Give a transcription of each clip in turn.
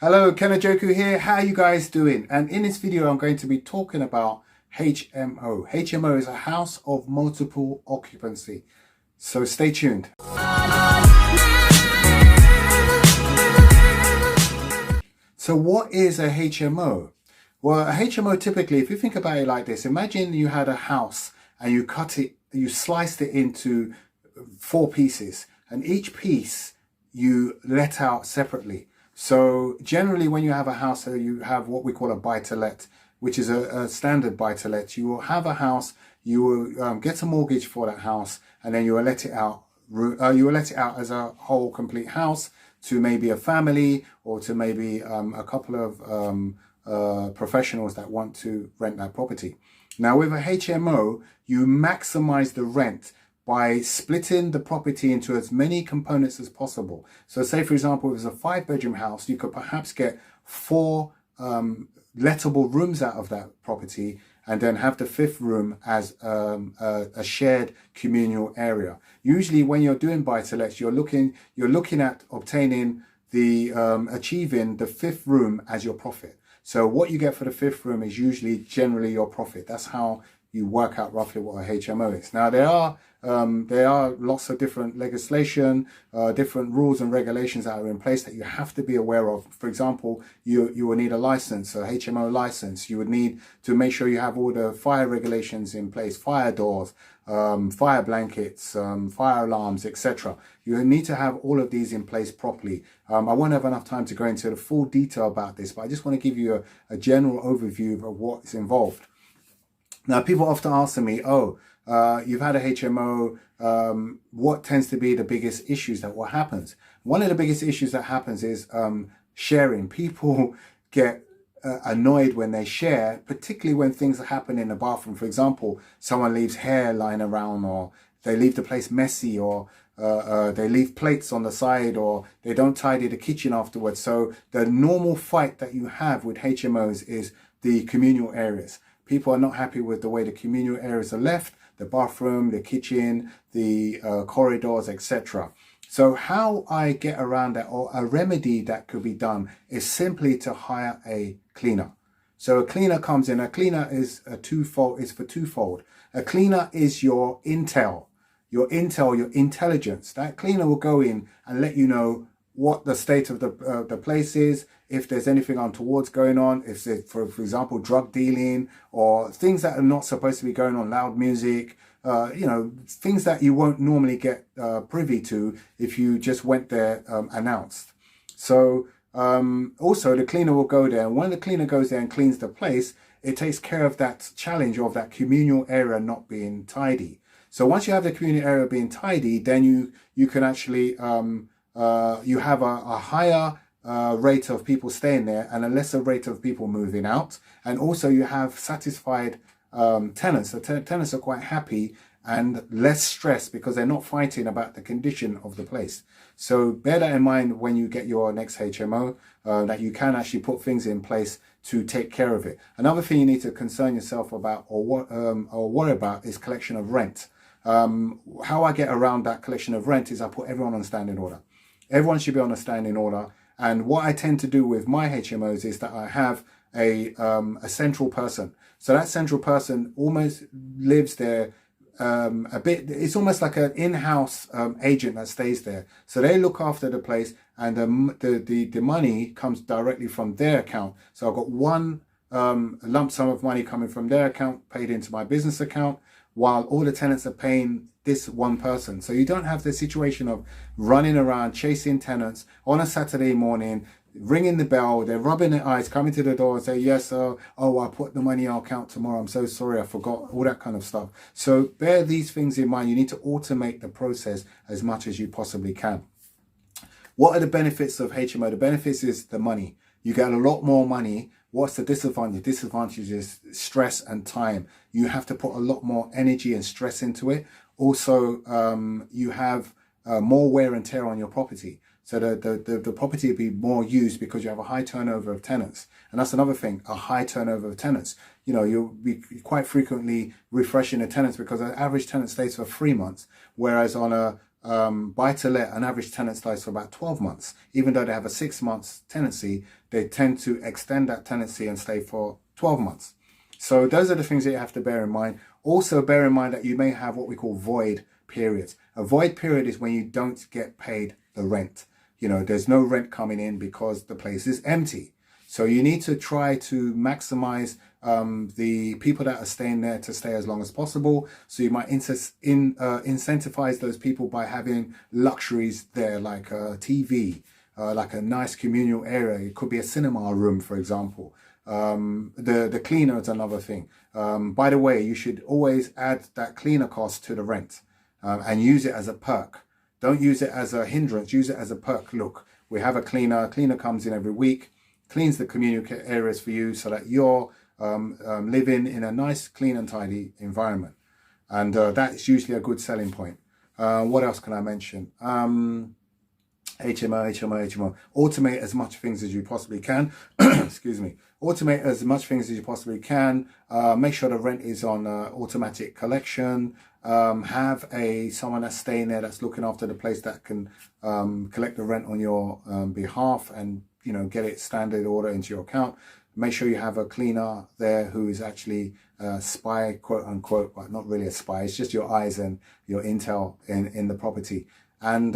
Hello, Kenajoku here. How are you guys doing? And in this video, I'm going to be talking about HMO. HMO is a house of multiple occupancy. So stay tuned. So what is a HMO? Well, a HMO typically, if you think about it like this, imagine you had a house and you sliced it into 4 pieces, and each piece you let out separately. So generally when you have a house, you have what we call a buy-to-let, which is a standard buy-to-let. You will have a house, you will get a mortgage for that house, and then you will let it out. You will let it out as a whole complete house to maybe a family or to maybe a couple of professionals that want to rent that property. Now with a HMO, you maximize the rent by splitting the property into as many components as possible. So say, for example, if it's a 5-bedroom house, you could perhaps get 4 lettable rooms out of that property and then have the 5th room as a shared communal area. Usually when you're doing buy-to-lets, you're looking at obtaining achieving the 5th room as your profit. So what you get for the 5th room is usually generally your profit. That's how you work out roughly what a HMO is. Now there are lots of different legislation, different rules and regulations that are in place that you have to be aware of. For example, you will need a license, a HMO license. You would need to make sure you have all the fire regulations in place, fire doors, fire blankets, fire alarms, etc. You need to have all of these in place properly. I won't have enough time to go into the full detail about this, but I just want to give you a general overview of what's involved. Now, people often ask me, you've had a HMO, what tends to be the biggest issues that what happens? One of the biggest issues that happens is sharing. People get annoyed when they share, particularly when things happen in the bathroom. For example, someone leaves hair lying around, or they leave the place messy, or they leave plates on the side, or they don't tidy the kitchen afterwards. So the normal fight that you have with HMOs is the communal areas. People are not happy with the way the communal areas are left, the bathroom, the kitchen, the corridors, etc. So how I get around that, or a remedy that could be done, is simply to hire a cleaner. So a cleaner comes in. A cleaner is for twofold. A cleaner is your intel, your intelligence. That cleaner will go in and let you know what the state of the place is, if there's anything untoward going on, if there's, for example, drug dealing or things that are not supposed to be going on, loud music, things that you won't normally get privy to if you just went there announced. So also the cleaner will go there, and when the cleaner goes there and cleans the place, it takes care of that challenge of that communal area not being tidy. So once you have the communal area being tidy, then you can actually you have a higher rate of people staying there and a lesser rate of people moving out. And also you have satisfied tenants. The tenants are quite happy and less stressed because they're not fighting about the condition of the place. So bear that in mind when you get your next HMO, that you can actually put things in place to take care of it. Another thing you need to concern yourself about or worry about is collection of rent. How I get around that collection of rent is I put everyone on standing order. Everyone should be on a standing order. And what I tend to do with my HMOs is that I have a central person. So that central person almost lives there a bit. It's almost like an in-house agent that stays there. So they look after the place, and the money comes directly from their account. So I've got one lump sum of money coming from their account paid into my business account, while all the tenants are paying this one person. So you don't have the situation of running around chasing tenants on a Saturday morning, ringing the bell, they're rubbing their eyes, coming to the door and say, yes, sir, oh, I put the money in our account tomorrow, I'm so sorry, I forgot, all that kind of stuff. So bear these things in mind. You need to automate the process as much as you possibly can. What are the benefits of HMO? The benefits is the money. You get a lot more money. What's the disadvantage? Disadvantage is stress and time. You have to put a lot more energy and stress into it. Also, you have more wear and tear on your property. So the property will be more used because you have a high turnover of tenants. And that's another thing, a high turnover of tenants. You know, you'll be quite frequently refreshing the tenants because an average tenant stays for 3 months, whereas on a buy to let, an average tenant stays for about 12 months. Even though they have a 6 months tenancy, they tend to extend that tenancy and stay for 12 months. So those are the things that you have to bear in mind. Also bear in mind that you may have what we call void periods. A void period is when you don't get paid the rent. You know, there's no rent coming in because the place is empty. So you need to try to maximize the people that are staying there to stay as long as possible. So you might incentivize those people by having luxuries there, like a TV, like a nice communal area. It could be a cinema room, for example. The cleaner is another thing. By the way, you should always add that cleaner cost to the rent and use it as a perk. Don't use it as a hindrance, use it as a perk. Look, we have a cleaner comes in every week, cleans the communal areas for you so that you're living in a nice, clean and tidy environment. And that's usually a good selling point. What else can I mention? HMO. Automate as much things as you possibly can. Excuse me. Automate as much things as you possibly can. Make sure the rent is on automatic collection. Have someone that's staying there that's looking after the place that can collect the rent on your behalf and, you know, get it standard order into your account. Make sure you have a cleaner there who is actually a spy, quote unquote, but not really a spy. It's just your eyes and your intel in the property. And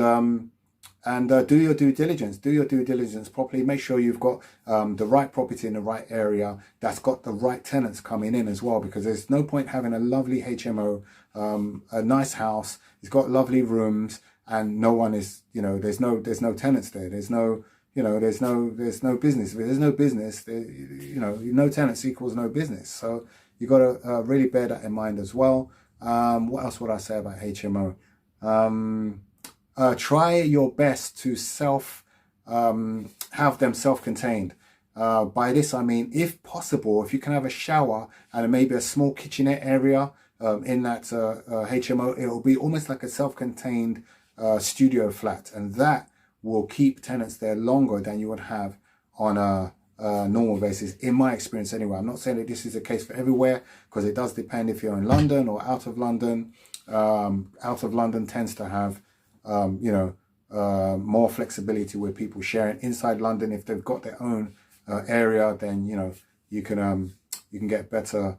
do your due diligence. Do your due diligence properly. Make sure you've got the right property in the right area that's got the right tenants coming in as well, because there's no point having a lovely HMO, a nice house, it's got lovely rooms, and no one is, you know, there's no tenants there. There's no, you know, there's no business. If there's no business, you know, no tenants equals no business. So you got to really bear that in mind as well. What else would I say about HMO? Try your best to have them self-contained. By this I mean, if possible, if you can have a shower and maybe a small kitchenette area in that HMO, it will be almost like a self-contained studio flat, and that will keep tenants there longer than you would have on a normal basis, in my experience anyway. I'm not saying that this is the case for everywhere, because it does depend if you're in London or out of London. Out of London tends to have you know, more flexibility with people sharing. Inside London, if they've got their own area, then, you know, you can get better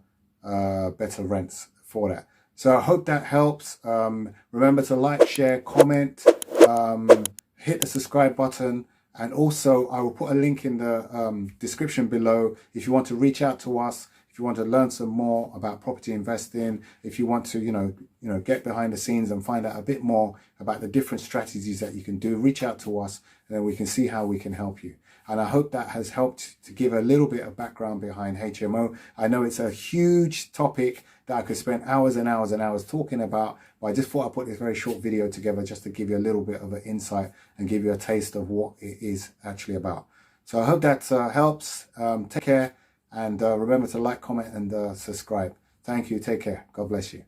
rents for that. So I hope that helps. Remember to like, share, comment, hit the subscribe button, and also I will put a link in the description below if you want to reach out to us. If you want to learn some more about property investing, if you want to, you know, get behind the scenes and find out a bit more about the different strategies that you can do, reach out to us, and then we can see how we can help you. And I hope that has helped to give a little bit of background behind HMO. I know it's a huge topic that I could spend hours and hours and hours talking about, but I just thought I'd put this very short video together just to give you a little bit of an insight and give you a taste of what it is actually about. So I hope that helps. Take care. And remember to like, comment, and subscribe. Thank you. Take care. God bless you.